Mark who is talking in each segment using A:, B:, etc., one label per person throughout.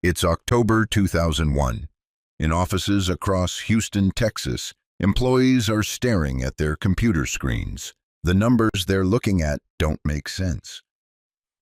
A: It's October 2001. In offices across Houston, Texas, employees are staring at their computer screens. The numbers they're looking at don't make sense.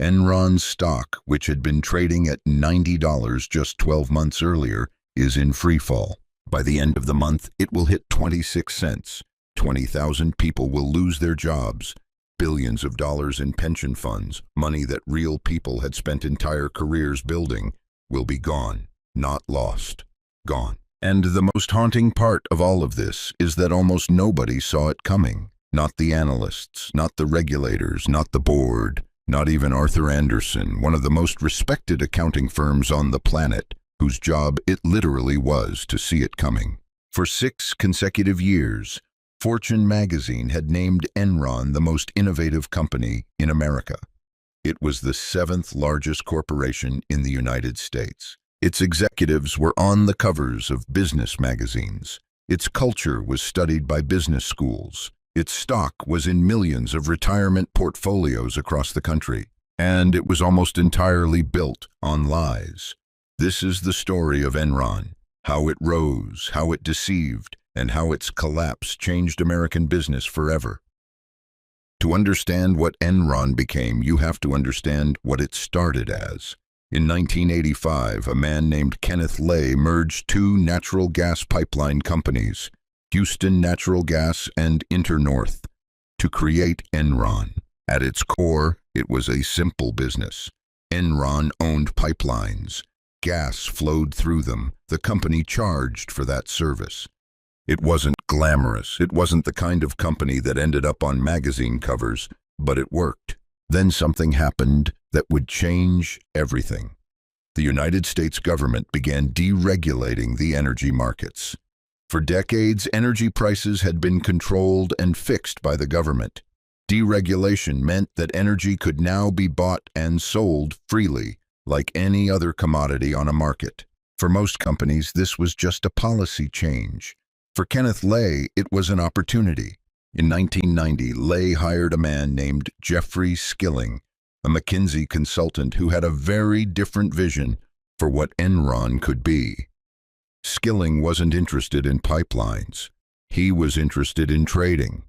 A: Enron stock, which had been trading at $90 just 12 months earlier, is in free fall. By the end of the month, it will hit 26 cents. 20,000 people will lose their jobs. Billions of dollars in pension funds, money that real people had spent entire careers building, will be gone, not lost, gone. And the most haunting part of all of this is that almost nobody saw it coming. Not the analysts, not the regulators, not the board, not even Arthur Andersen, one of the most respected accounting firms on the planet, whose job it literally was to see it coming. For 6 consecutive years, Fortune magazine had named Enron the most innovative company in America. It was the 7th largest corporation in the United States. Its executives were on the covers of business magazines. Its culture was studied by business schools. Its stock was in millions of retirement portfolios across the country. And it was almost entirely built on lies. This is the story of Enron, how it rose, how it deceived, and how its collapse changed American business forever. To understand what Enron became, you have to understand what it started as. In 1985, a man named Kenneth Lay merged 2 natural gas pipeline companies, Houston Natural Gas and InterNorth, to create Enron. At its core, it was a simple business. Enron owned pipelines. Gas flowed through them. The company charged for that service. It wasn't glamorous. It wasn't the kind of company that ended up on magazine covers, but it worked. Then something happened that would change everything. The United States government began deregulating the energy markets. For decades, energy prices had been controlled and fixed by the government. Deregulation meant that energy could now be bought and sold freely, like any other commodity on a market. For most companies, this was just a policy change. For Kenneth Lay, it was an opportunity. In 1990, Lay hired a man named Jeffrey Skilling, a McKinsey consultant who had a very different vision for what Enron could be. Skilling wasn't interested in pipelines. He was interested in trading.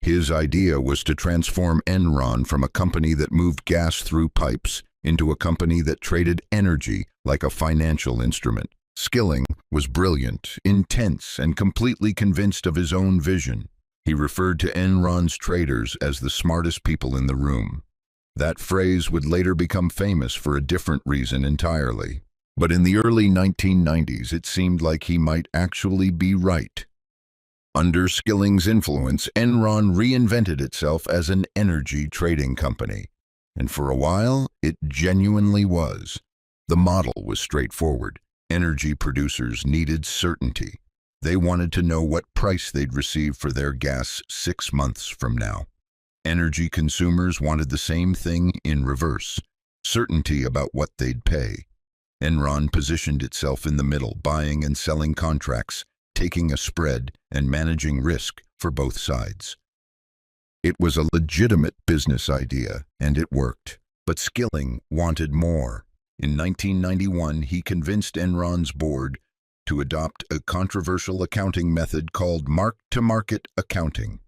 A: His idea was to transform Enron from a company that moved gas through pipes into a company that traded energy like a financial instrument. Skilling was brilliant, intense, and completely convinced of his own vision. He referred to Enron's traders as the smartest people in the room. That phrase would later become famous for a different reason entirely. But in the early 1990s, it seemed like he might actually be right. Under Skilling's influence, Enron reinvented itself as an energy trading company. And for a while, it genuinely was. The model was straightforward. Energy producers needed certainty. They wanted to know what price they'd receive for their gas 6 months from now. Energy consumers wanted the same thing in reverse, certainty about what they'd pay. Enron positioned itself in the middle, buying and selling contracts, taking a spread, and managing risk for both sides. It was a legitimate business idea, and it worked. But Skilling wanted more. In 1991, he convinced Enron's board to adopt a controversial accounting method called mark-to-market accounting.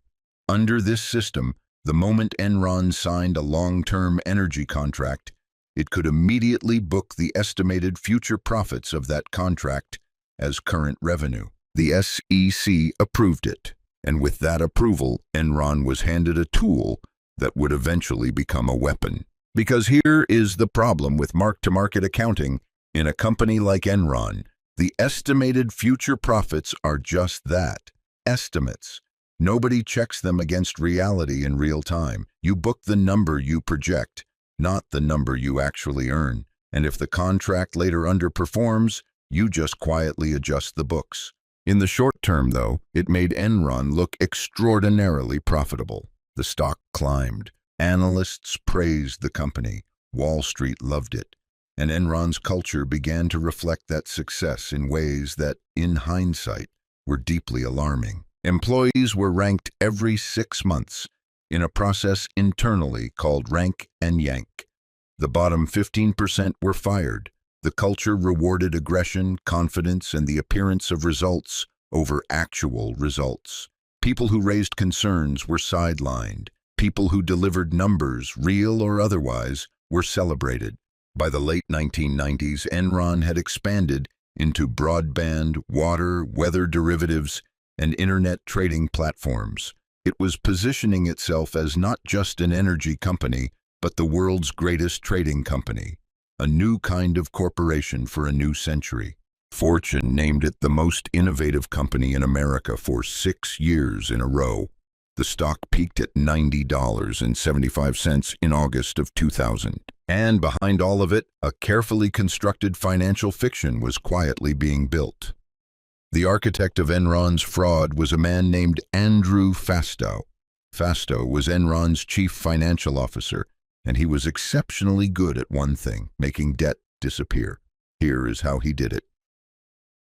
A: Under this system, the moment Enron signed a long-term energy contract, it could immediately book the estimated future profits of that contract as current revenue. The SEC approved it, and with that approval, Enron was handed a tool that would eventually become a weapon. Because here is the problem with mark-to-market accounting. In a company like Enron, the estimated future profits are just that, estimates. Nobody checks them against reality in real time. You book the number you project, not the number you actually earn. And if the contract later underperforms, you just quietly adjust the books. In the short term, though, it made Enron look extraordinarily profitable. The stock climbed. Analysts praised the company. Wall Street loved it. And Enron's culture began to reflect that success in ways that, in hindsight, were deeply alarming. Employees were ranked every 6 months in a process internally called rank and yank. The bottom 15% were fired. The culture rewarded aggression, confidence, and the appearance of results over actual results. People who raised concerns were sidelined. People who delivered numbers, real or otherwise, were celebrated. By the late 1990s, Enron had expanded into broadband, water, weather derivatives, and internet trading platforms. It was positioning itself as not just an energy company, but the world's greatest trading company. A new kind of corporation for a new century. Fortune named it the most innovative company in America for 6 years in a row. The stock peaked at $90.75 in August of 2000. And behind all of it, a carefully constructed financial fiction was quietly being built. The architect of Enron's fraud was a man named Andrew Fastow. Fastow was Enron's chief financial officer, and he was exceptionally good at one thing: making debt disappear. Here is how he did it.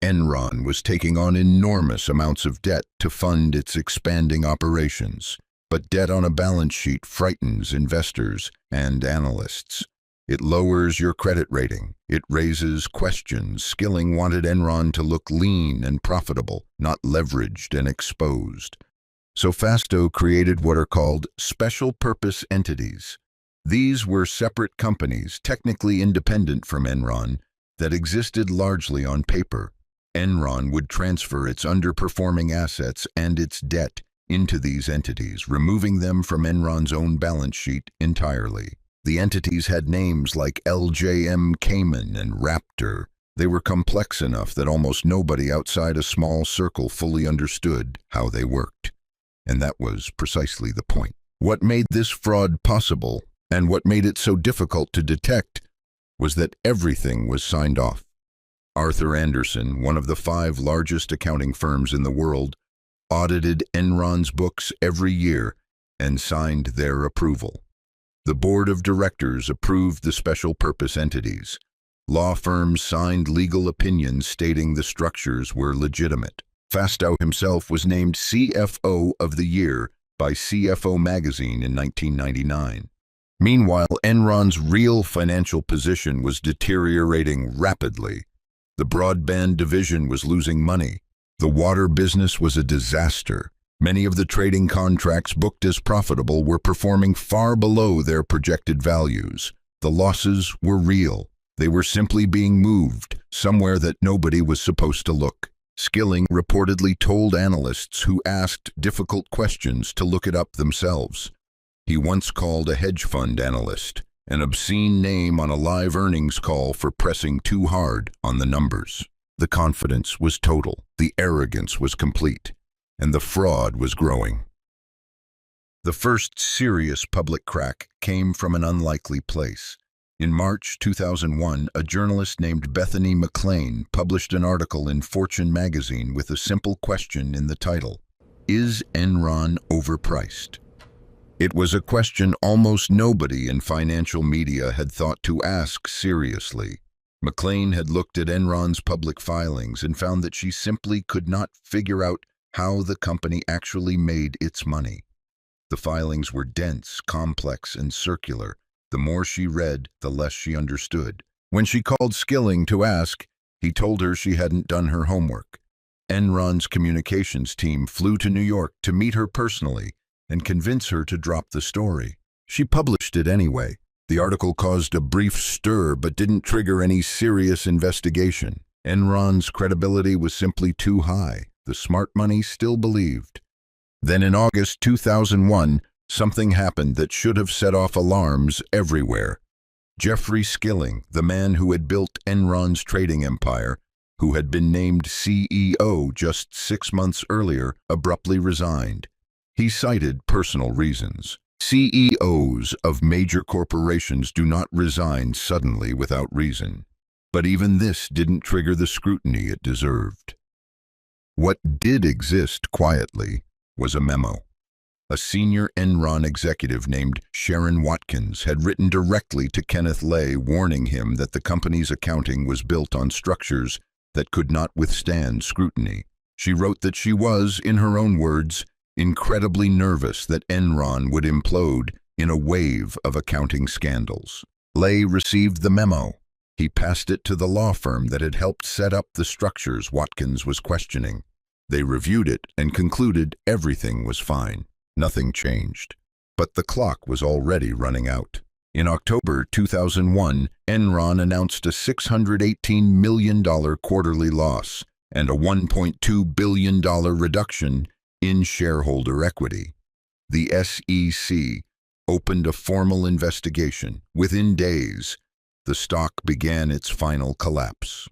A: Enron was taking on enormous amounts of debt to fund its expanding operations, but debt on a balance sheet frightens investors and analysts. It lowers your credit rating. It raises questions. Skilling wanted Enron to look lean and profitable, not leveraged and exposed. So Fastow created what are called special purpose entities. These were separate companies, technically independent from Enron, that existed largely on paper. Enron would transfer its underperforming assets and its debt into these entities, removing them from Enron's own balance sheet entirely. The entities had names like LJM Cayman and Raptor. They were complex enough that almost nobody outside a small circle fully understood how they worked. And that was precisely the point. What made this fraud possible, and what made it so difficult to detect, was that everything was signed off. Arthur Andersen, one of the 5 largest accounting firms in the world, audited Enron's books every year and signed their approval. The board of directors approved the special purpose entities. Law firms signed legal opinions stating the structures were legitimate. Fastow himself was named CFO of the Year by CFO magazine in 1999. Meanwhile, Enron's real financial position was deteriorating rapidly. The broadband division was losing money. The water business was a disaster. Many of the trading contracts booked as profitable were performing far below their projected values. The losses were real. They were simply being moved somewhere that nobody was supposed to look. Skilling reportedly told analysts who asked difficult questions to look it up themselves. He once called a hedge fund analyst an obscene name on a live earnings call for pressing too hard on the numbers. The confidence was total, the arrogance was complete, and the fraud was growing. The first serious public crack came from an unlikely place. In March 2001, a journalist named Bethany McLean published an article in Fortune magazine with a simple question in the title: "Is Enron overpriced?" It was a question almost nobody in financial media had thought to ask seriously. McLean had looked at Enron's public filings and found that she simply could not figure out how the company actually made its money. The filings were dense, complex, and circular. The more she read, the less she understood. When she called Skilling to ask, he told her she hadn't done her homework. Enron's communications team flew to New York to meet her personally and convince her to drop the story. She published it anyway. The article caused a brief stir but didn't trigger any serious investigation. Enron's credibility was simply too high. The smart money still believed. Then in August 2001, something happened that should have set off alarms everywhere. Jeffrey Skilling, the man who had built Enron's trading empire, who had been named CEO just 6 months earlier, abruptly resigned. He cited personal reasons. CEOs of major corporations do not resign suddenly without reason. But even this didn't trigger the scrutiny it deserved. What did exist quietly was a memo. A senior Enron executive named Sherron Watkins had written directly to Kenneth Lay warning him that the company's accounting was built on structures that could not withstand scrutiny. She wrote that she was, in her own words, incredibly nervous that Enron would implode in a wave of accounting scandals. Lay received the memo. He passed it to the law firm that had helped set up the structures Watkins was questioning. They reviewed it and concluded everything was fine. Nothing changed. But the clock was already running out. In October 2001, Enron announced a $618 million quarterly loss and a $1.2 billion reduction in shareholder equity. The SEC opened a formal investigation. Within days, the stock began its final collapse.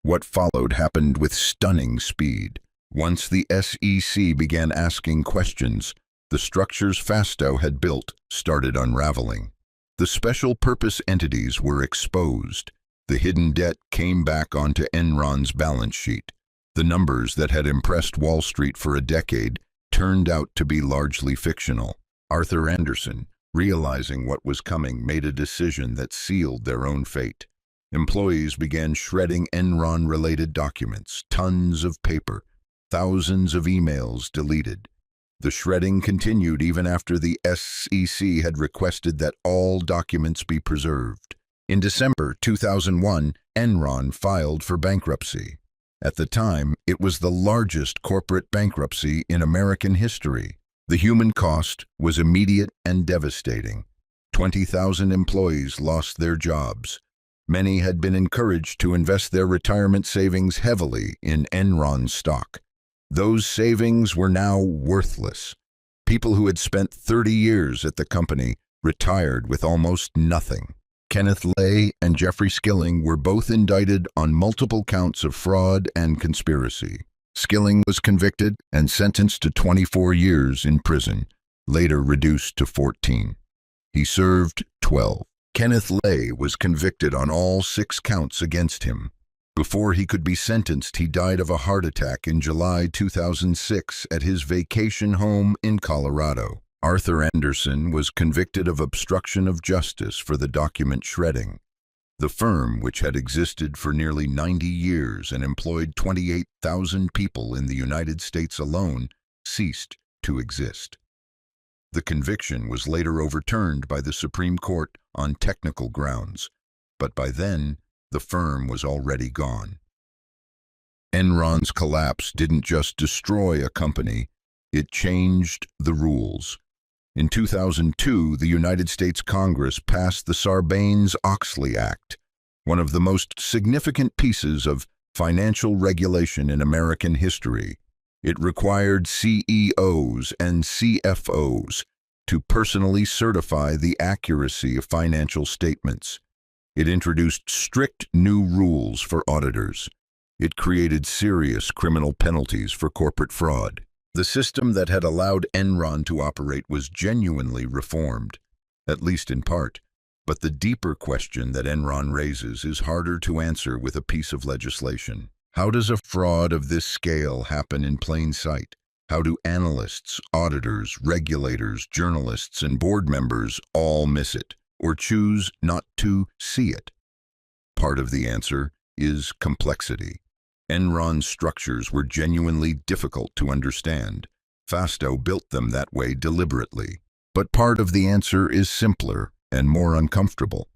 A: What followed happened with stunning speed. Once the SEC began asking questions, the structures Fastow had built started unraveling. The special purpose entities were exposed. The hidden debt came back onto Enron's balance sheet. The numbers that had impressed Wall Street for a decade turned out to be largely fictional. Arthur Andersen, realizing what was coming, made a decision that sealed their own fate. Employees began shredding Enron-related documents, tons of paper, thousands of emails deleted. The shredding continued even after the SEC had requested that all documents be preserved. In December 2001, Enron filed for bankruptcy. At the time, it was the largest corporate bankruptcy in American history. The human cost was immediate and devastating. 20,000 employees lost their jobs. Many had been encouraged to invest their retirement savings heavily in Enron stock. Those savings were now worthless. People who had spent 30 years at the company retired with almost nothing. Kenneth Lay and Jeffrey Skilling were both indicted on multiple counts of fraud and conspiracy. Skilling was convicted and sentenced to 24 years in prison, later reduced to 14. He served 12. Kenneth Lay was convicted on all 6 counts against him. Before he could be sentenced, he died of a heart attack in July 2006 at his vacation home in Colorado. Arthur Andersen was convicted of obstruction of justice for the document shredding. The firm, which had existed for nearly 90 years and employed 28,000 people in the United States alone, ceased to exist. The conviction was later overturned by the Supreme Court on technical grounds, but by then, the firm was already gone. Enron's collapse didn't just destroy a company, it changed the rules. In 2002, the United States Congress passed the Sarbanes-Oxley Act, one of the most significant pieces of financial regulation in American history. It required CEOs and CFOs to personally certify the accuracy of financial statements. It introduced strict new rules for auditors. It created serious criminal penalties for corporate fraud. The system that had allowed Enron to operate was genuinely reformed, at least in part. But the deeper question that Enron raises is harder to answer with a piece of legislation. How does a fraud of this scale happen in plain sight? How do analysts, auditors, regulators, journalists, and board members all miss it, or choose not to see it? Part of the answer is complexity. Enron's structures were genuinely difficult to understand. Fastow built them that way deliberately. But part of the answer is simpler and more uncomfortable.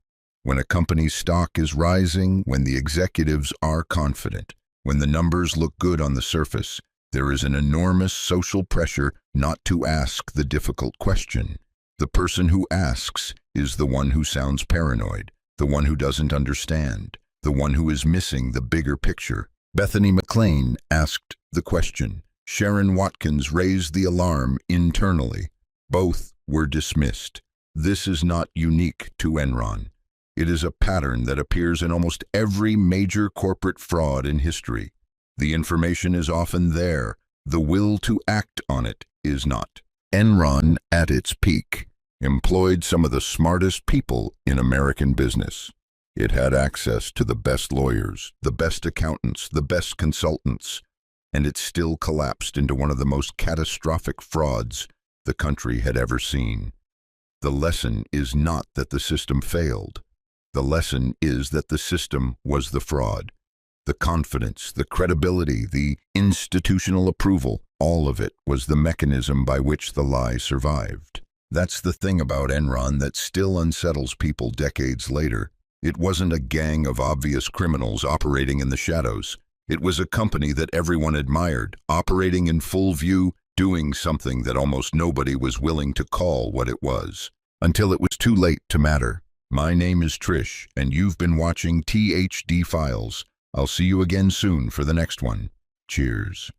A: When a company's stock is rising, when the executives are confident, when the numbers look good on the surface, there is an enormous social pressure not to ask the difficult question. The person who asks is the one who sounds paranoid, the one who doesn't understand, the one who is missing the bigger picture. Bethany McLean asked the question. Sherron Watkins raised the alarm internally. Both were dismissed. This is not unique to Enron. It is a pattern that appears in almost every major corporate fraud in history. The information is often there. The will to act on it is not. Enron, at its peak, employed some of the smartest people in American business. It had access to the best lawyers, the best accountants, the best consultants, and it still collapsed into one of the most catastrophic frauds the country had ever seen. The lesson is not that the system failed. The lesson is that the system was the fraud. The confidence, the credibility, the institutional approval, all of it was the mechanism by which the lie survived. That's the thing about Enron that still unsettles people decades later. It wasn't a gang of obvious criminals operating in the shadows. It was a company that everyone admired, operating in full view, doing something that almost nobody was willing to call what it was, until it was too late to matter. My name is Trish, and you've been watching THD Files. I'll see you again soon for the next one. Cheers.